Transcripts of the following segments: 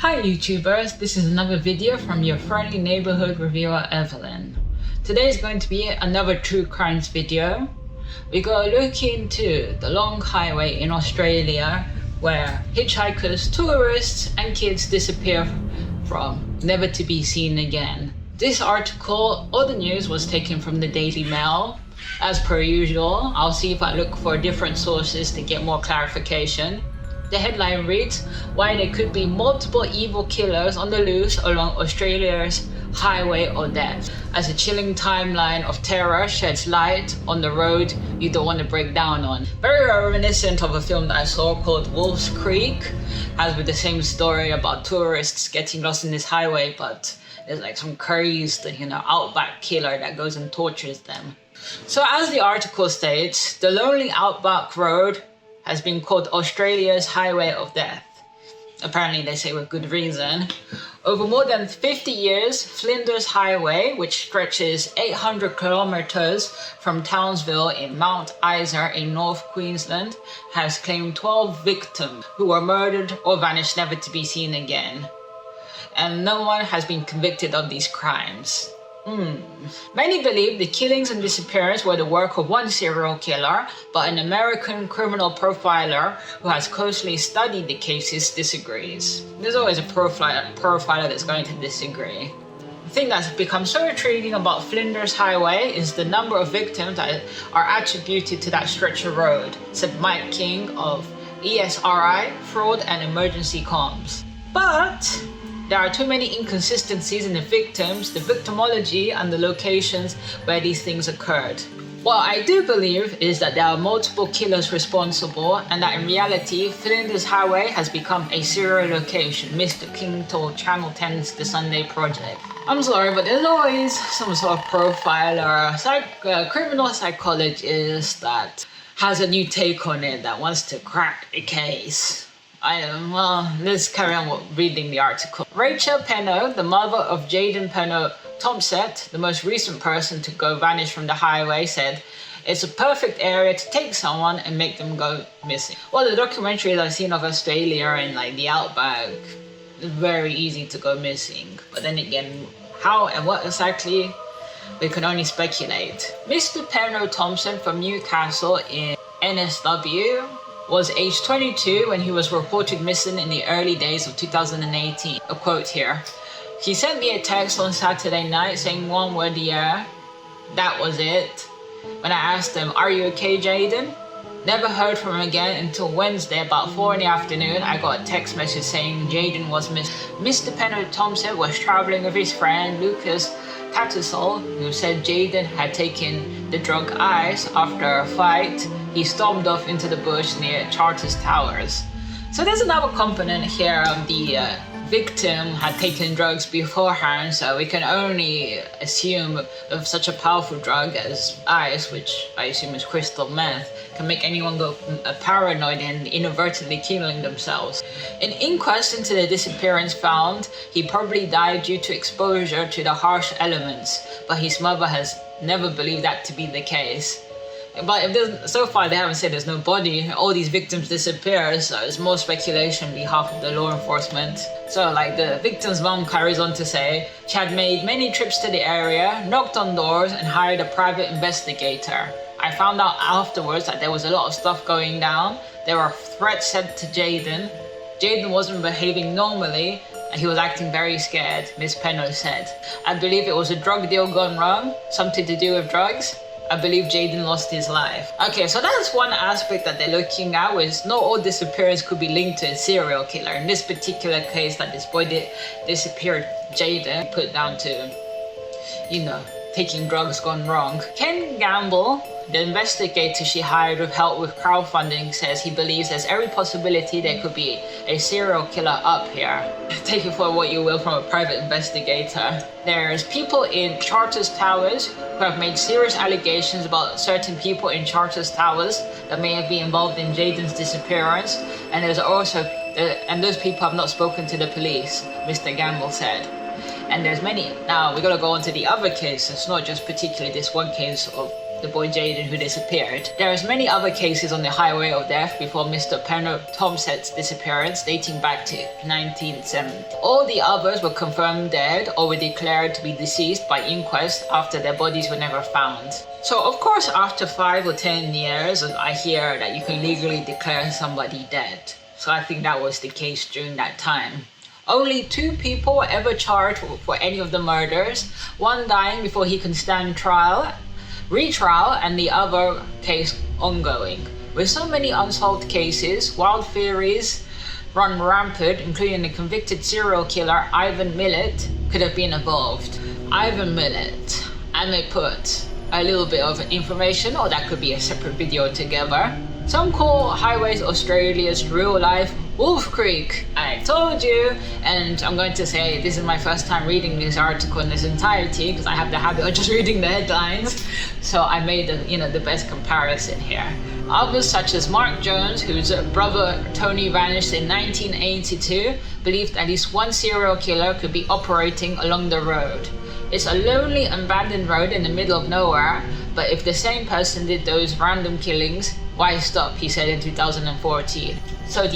Hi YouTubers, this is another video from your friendly neighborhood reviewer Evelyn. Today is going to be another true crimes video. We're going to look into the long highway in Australia where hitchhikers, tourists and kids disappear from, never to be seen again. This article, all the news was taken from the Daily Mail. As per usual, I'll see if I look for different sources to get more clarification. The headline reads, why there could be multiple evil killers on the loose along Australia's highway of death. As a chilling timeline of terror sheds light on the road you don't want to break down on. Very reminiscent of a film that I saw called Wolf's Creek, as with the same story about tourists getting lost in this highway, but there's like some crazed, outback killer that goes and tortures them. So as the article states, the lonely outback road has been called Australia's Highway of Death. Apparently they say with good reason. Over more than 50 years, Flinders Highway, which stretches 800 kilometers from Townsville in Mount Isa in North Queensland, has claimed 12 victims who were murdered or vanished never to be seen again. And no one has been convicted of these crimes. Many believe the killings and disappearance were the work of one serial killer, but an American criminal profiler who has closely studied the cases disagrees. There's always a profiler that's going to disagree. The thing that's become so intriguing about Flinders Highway is the number of victims that are attributed to that stretch of road, said Mike King of ESRI, Fraud and Emergency Comms. But there are too many inconsistencies in the victims, the victimology, and the locations where these things occurred. What I do believe is that there are multiple killers responsible, and that in reality, Flinders Highway has become a serial location. Mr. King told Channel 10's The Sunday Project. I'm sorry, but there's always some sort of profiler, criminal psychologist that has a new take on it, that wants to crack a case. Let's carry on reading the article. Rachel Penno, the mother of Jayden Penno Thompson, the most recent person to go vanish from the highway, said, "It's a perfect area to take someone and make them go missing." Well, the documentaries I've seen of Australia and the outback, it's very easy to go missing. But then again, how and what exactly, we can only speculate. Mr. Penno Thompson from Newcastle in NSW was age 22 when he was reported missing in the early days of 2018. A quote here. "He sent me a text on Saturday night saying one word, yeah. That was it. When I asked him, 'Are you okay, Jayden?' Never heard from him again until Wednesday about 4 in the afternoon. I got a text message saying Jayden was missing." Mr. Penno Thompson was traveling with his friend Lucas Tattersall, who said Jayden had taken the drug ice. After a fight, he stormed off into the bush near Charters Towers. So there's another component here of the victim had taken drugs beforehand, so we can only assume of such a powerful drug as ice, which I assume is crystal meth, can make anyone go paranoid and inadvertently killing themselves. An inquest into the disappearance found he probably died due to exposure to the harsh elements, but his mother has never believed that to be the case. But so far they haven't said there's no body. All these victims disappear, so it's more speculation on behalf of the law enforcement. So the victim's mom carries on to say, she had made many trips to the area, knocked on doors and hired a private investigator. I found out afterwards that there was a lot of stuff going down. There were threats sent to Jayden. Jayden wasn't behaving normally and he was acting very scared, Miss Penno said. I believe it was a drug deal gone wrong, something to do with drugs. I believe Jayden lost his life. Okay, so that's one aspect that they're looking at, is not all disappearance could be linked to a serial killer. In this particular case, that this boy disappeared, Jayden, put down to, taking drugs gone wrong. Ken Gamble, the investigator she hired with help with crowdfunding, says he believes there's every possibility there could be a serial killer up here. Take it for what you will from a private investigator. There's people in Charters Towers who have made serious allegations about certain people in Charters Towers that may have been involved in Jayden's disappearance, and there's also and those people have not spoken to the police, Mr. Gamble said. And there's many. Now we gotta go on to the other cases, not just particularly this one case of the boy Jayden who disappeared. There is many other cases on the highway of death before Mr. Penner Thompson's disappearance dating back to 1970. All the others were confirmed dead or were declared to be deceased by inquest after their bodies were never found. So of course after 5 or 10 years I hear that you can legally declare somebody dead. So I think that was the case during that time. Only 2 people were ever charged for any of the murders, one dying before he can stand retrial, and the other case ongoing. With so many unsolved cases, wild theories run rampant, including the convicted serial killer Ivan Millet could have been involved. Ivan Millet, I may put a little bit of information, or that could be a separate video together. Some call Highways Australia's real life Wolf Creek. I told you, and I'm going to say this is my first time reading this article in its entirety because I have the habit of just reading the headlines. So I made the best comparison here. Others such as Mark Jones, whose brother Tony vanished in 1982, believed at least one serial killer could be operating along the road. It's a lonely, abandoned road in the middle of nowhere, but if the same person did those random killings, why stop, he said in 2014. So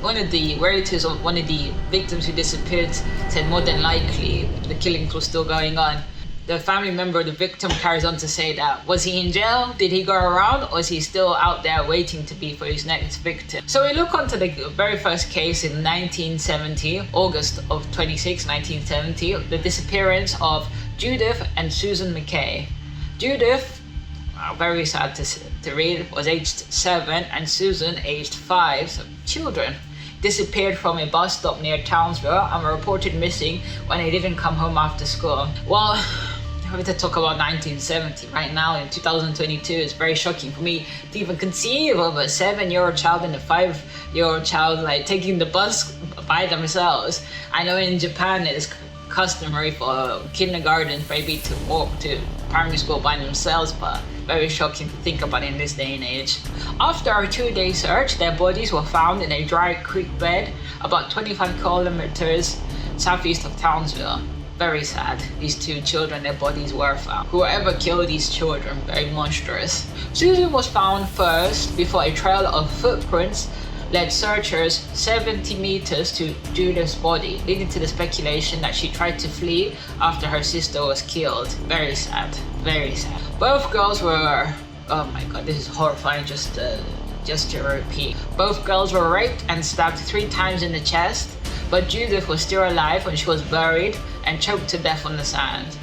one of the relatives of one of the victims who disappeared said more than likely the killings were still going on. The family member of the victim carries on to say that, was he in jail? Did he go around? Or is he still out there waiting to be for his next victim? So we look onto the very first case in 1970, August of 26, 1970, the disappearance of Judith and Susan McKay. Judith, very sad to read, was aged 7 and Susan aged 5, so children. Disappeared from a bus stop near Townsville and were reported missing when they didn't come home after school. Well, having to talk about 1970 right now in 2022 is very shocking for me to even conceive of a 7-year-old child and a 5-year-old child like taking the bus by themselves. I know in Japan it is customary for kindergarten maybe to walk to primary school by themselves, but very shocking to think about in this day and age. After a 2-day search, their bodies were found in a dry creek bed about 25 kilometers southeast of Townsville. Very sad. These 2 children, their bodies were found. Whoever killed these children, very monstrous. Susan was found first before a trail of footprints led searchers 70 meters to Judith's body, leading to the speculation that she tried to flee after her sister was killed. Very sad, very sad. Both girls were, oh my god, this is horrifying just to repeat. Both girls were raped and stabbed 3 times in the chest, but Judith was still alive when she was buried and choked to death on the sand.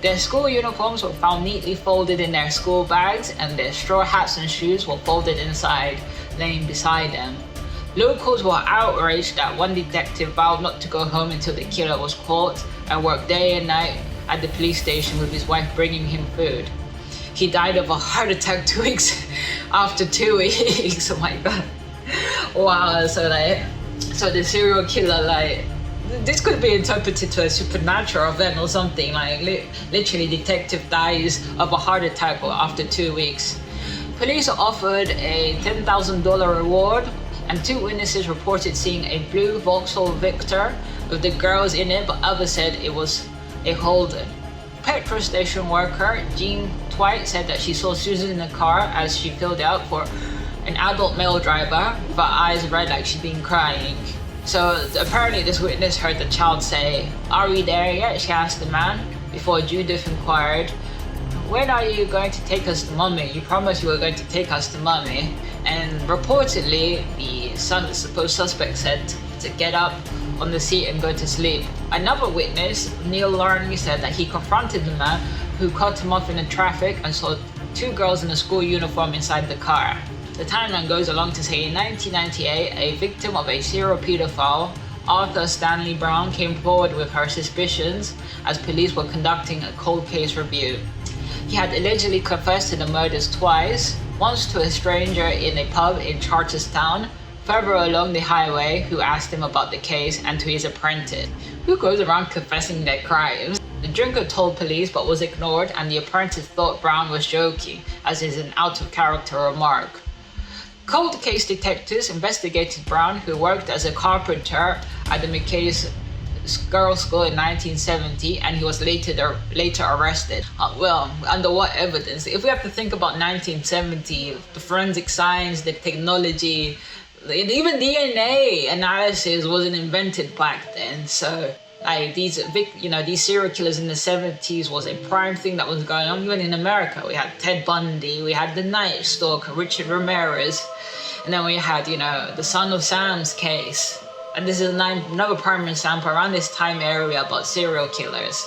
Their school uniforms were found neatly folded in their school bags, and their straw hats and shoes were folded inside, laying beside them. Locals were outraged that one detective vowed not to go home until the killer was caught and worked day and night at the police station with his wife bringing him food. He died of a heart attack 2 weeks after 2 weeks. Oh my god. Wow, so the serial killer, this could be interpreted to a supernatural event or something, literally detective dies of a heart attack after 2 weeks. Police offered a $10,000 reward, and 2 witnesses reported seeing a blue Vauxhall Victor with the girls in it, but others said it was a Holden. Petrol station worker Jean Twite said that she saw Susan in the car as she filled out for an adult male driver with her eyes red like she'd been crying. So apparently this witness heard the child say, "Are we there yet?" she asked the man, before Judith inquired, "When are you going to take us to Mummy? You promised you were going to take us to Mummy." And reportedly, the supposed suspect said to get up on the seat and go to sleep. Another witness, Neil Larney, said that he confronted the man who cut him off in the traffic and saw 2 girls in a school uniform inside the car. The timeline goes along to say in 1998, a victim of a serial pedophile, Arthur Stanley Brown, came forward with her suspicions as police were conducting a cold case review. He had allegedly confessed to the murders twice, once to a stranger in a pub in Charterstown, further along the highway, who asked him about the case, and to his apprentice, who goes around confessing their crimes. The drinker told police but was ignored, and the apprentice thought Brown was joking, as is an out-of-character remark. Cold case detectives investigated Brown, who worked as a carpenter at the McKay's girls' school in 1970, and he was later arrested. Well, under what evidence? If we have to think about 1970, the forensic science, the technology, even DNA analysis wasn't invented back then. So like these serial killers in the 70s was a prime thing that was going on. Even in America, we had Ted Bundy, we had the Night Stalker, Richard Ramirez, and then we had, the Son of Sam's case. And this is another prime example around this time area about serial killers.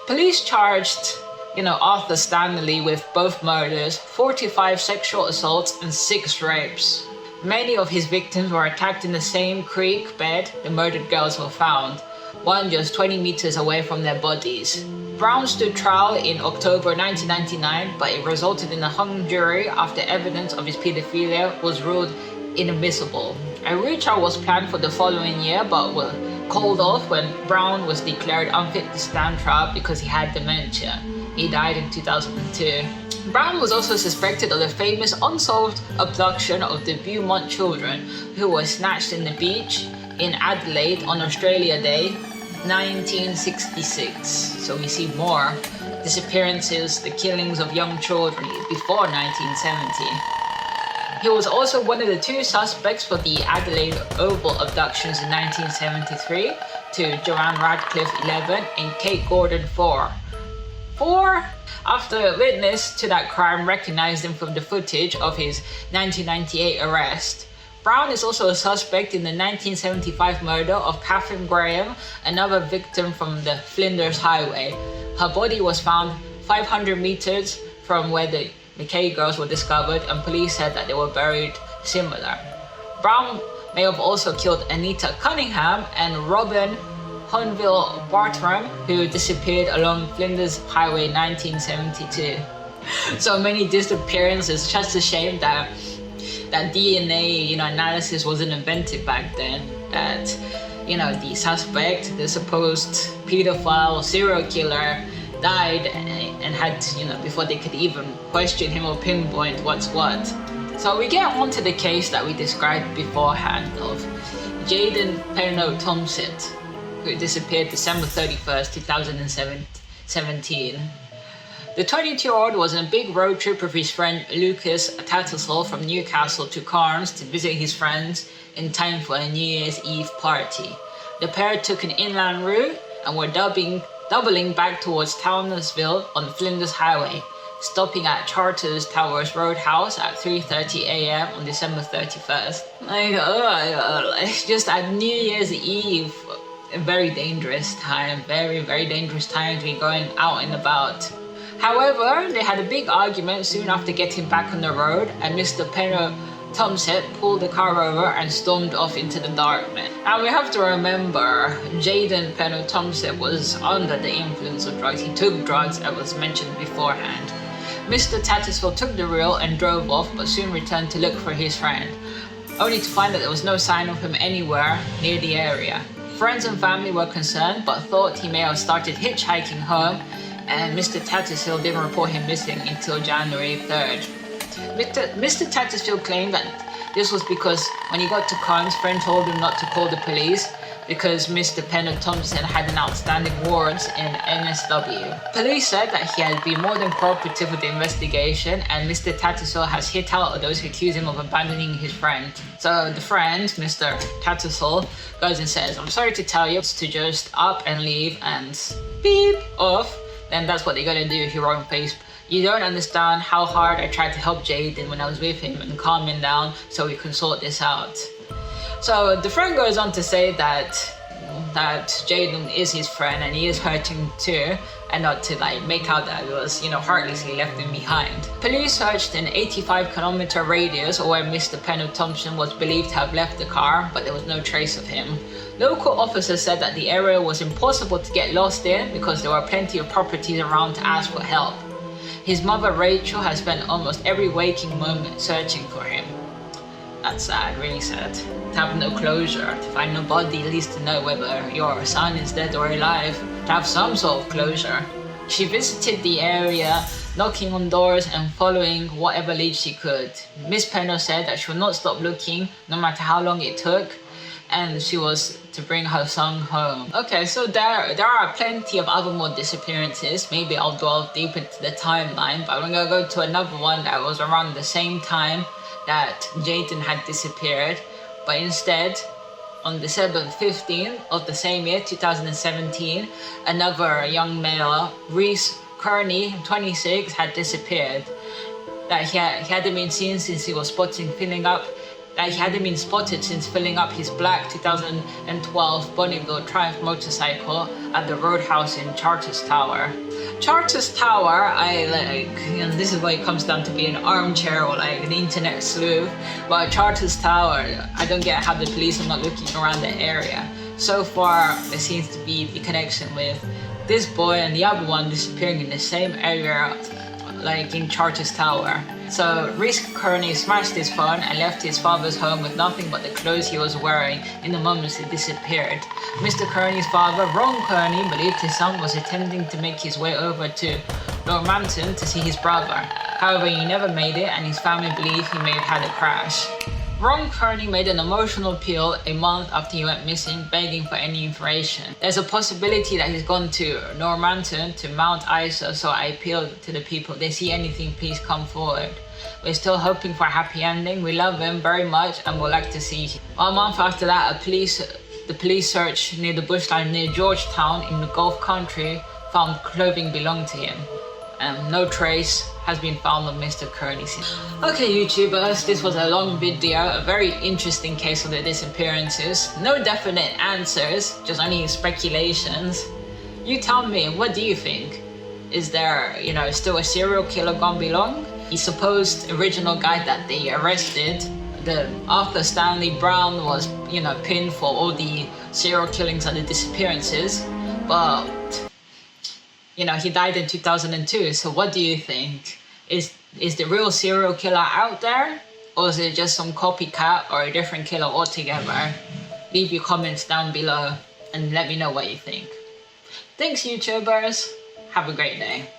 Police charged, Arthur Stanley with both murders, 45 sexual assaults, and 6 rapes. Many of his victims were attacked in the same creek bed the murdered girls were found, one just 20 meters away from their bodies. Brown stood trial in October 1999, but it resulted in a hung jury after evidence of his pedophilia was ruled inadmissible. A retrial was planned for the following year, but was called off when Brown was declared unfit to stand trial because he had dementia. He died in 2002. Brown was also suspected of the famous unsolved abduction of the Beaumont children, who were snatched in the beach in Adelaide on Australia Day, 1966. So we see more disappearances, the killings of young children before 1970. He was also one of the 2 suspects for the Adelaide Oval abductions in 1973 to Joanne Radcliffe 11 and Kate Gordon 4. After a witness to that crime recognized him from the footage of his 1998 arrest. Brown is also a suspect in the 1975 murder of Catherine Graham, another victim from the Flinders Highway. Her body was found 500 meters from where the McKay girls were discovered, and police said that they were buried similar. Brown may have also killed Anita Cunningham and Robin Honville Bartram, who disappeared along Flinders Highway in 1972. So many disappearances. Just a shame that DNA, analysis wasn't invented back then. That, the suspect, the supposed pedophile serial killer, died and had, before they could even question him or pinpoint what's what. So we get on to the case that we described beforehand of Jayden Thompson, who disappeared December 31st, 2017. The 22-year-old was on a big road trip with his friend Lucas Tattersall from Newcastle to Cairns to visit his friends in time for a New Year's Eve party. The pair took an inland route and were doubling back towards Townsville on the Flinders Highway, stopping at Charters Towers Roadhouse at 3:30 a.m. on December 31st. It's just at New Year's Eve, a very dangerous time, very, very dangerous time to be going out and about. However, they had a big argument soon after getting back on the road, and Mr. Penno Thompson pulled the car over and stormed off into the darkness. And we have to remember, Jayden Penno Thompson was under the influence of drugs. He took drugs, as was mentioned beforehand. Mr. Tattersall took the wheel and drove off, but soon returned to look for his friend, only to find that there was no sign of him anywhere near the area. Friends and family were concerned, but thought he may have started hitchhiking home, and Mr. Tattersall didn't report him missing until January 3rd. Mr. Tattersall claimed that this was because when he got to Cairns, friend told him not to call the police because Mr. Penno Thompson had an outstanding warrant in NSW. Police said that he had been more than cooperative with the investigation, and Mr. Tattersall has hit out at those who accuse him of abandoning his friend. So the friend, Mr. Tattersall, goes and says, "I'm sorry to tell you to just up and leave and beep off." Then that's what they're gonna do, heroic face. "You don't understand how hard I tried to help Jayden when I was with him and calm him down so we can sort this out." So the friend goes on to say that Jayden is his friend and he is hurting too, and not to make out that it was, heartlessly left him behind. Police searched an 85-kilometer radius where Mr. Penno Thompson was believed to have left the car, but there was no trace of him. Local officers said that the area was impossible to get lost in because there were plenty of properties around to ask for help. His mother Rachel has spent almost every waking moment searching for him. That's sad, really sad. To have no closure, to find no body, at least to know whether your son is dead or alive, to have some sort of closure. She visited the area, knocking on doors and following whatever leads she could. Miss Penno said that she would not stop looking, no matter how long it took. and she was to bring her son home. Okay, so there are plenty of other more disappearances. Maybe I'll delve deep into the timeline, but I'm gonna go to another one that was around the same time that Jayden had disappeared, but instead on December 15th of the same year, 2017, another young male, Reese Kearney, 26, had disappeared. That he hadn't been seen since he was filling up his black 2012 Bonneville Triumph motorcycle at the Roadhouse in Charters Tower. Charters Tower, this is why it comes down to being an armchair or like an internet sleuth, but Charters Tower, I don't get how the police are not looking around the area. So far, there seems to be the connection with this boy and the other one disappearing in the same area, like in Charters Tower. So Reese Kearney smashed his phone and left his father's home with nothing but the clothes he was wearing in the moments he disappeared. Mr. Kearney's father, Ron Kearney, believed his son was attempting to make his way over to Normanton to see his brother. However, he never made it, and his family believed he may have had a crash. Ron Kearney made an emotional appeal a month after he went missing, begging for any information. There's a possibility that he's gone to Normanton, to Mount Isa, so I appealed to the people. If they see anything, please come forward. We're still hoping for a happy ending. We love him very much and would like to see him. 1 month after that, the police search near the bushline near Georgetown in the Gulf Country found clothing belonging to him. No trace has been found of Mr. Kearney. Okay, YouTubers, this was a long video, a very interesting case of the disappearances. No definite answers, just only speculations. You tell me, what do you think? Is there, still a serial killer gone belong? The supposed original guy that they arrested, the Arthur Stanley Brown, was, pinned for all the serial killings and the disappearances, but he died in 2002, so what do you think? Is the real serial killer out there? Or is it just some copycat or a different killer altogether? Leave your comments down below and let me know what you think. Thanks, YouTubers. Have a great day.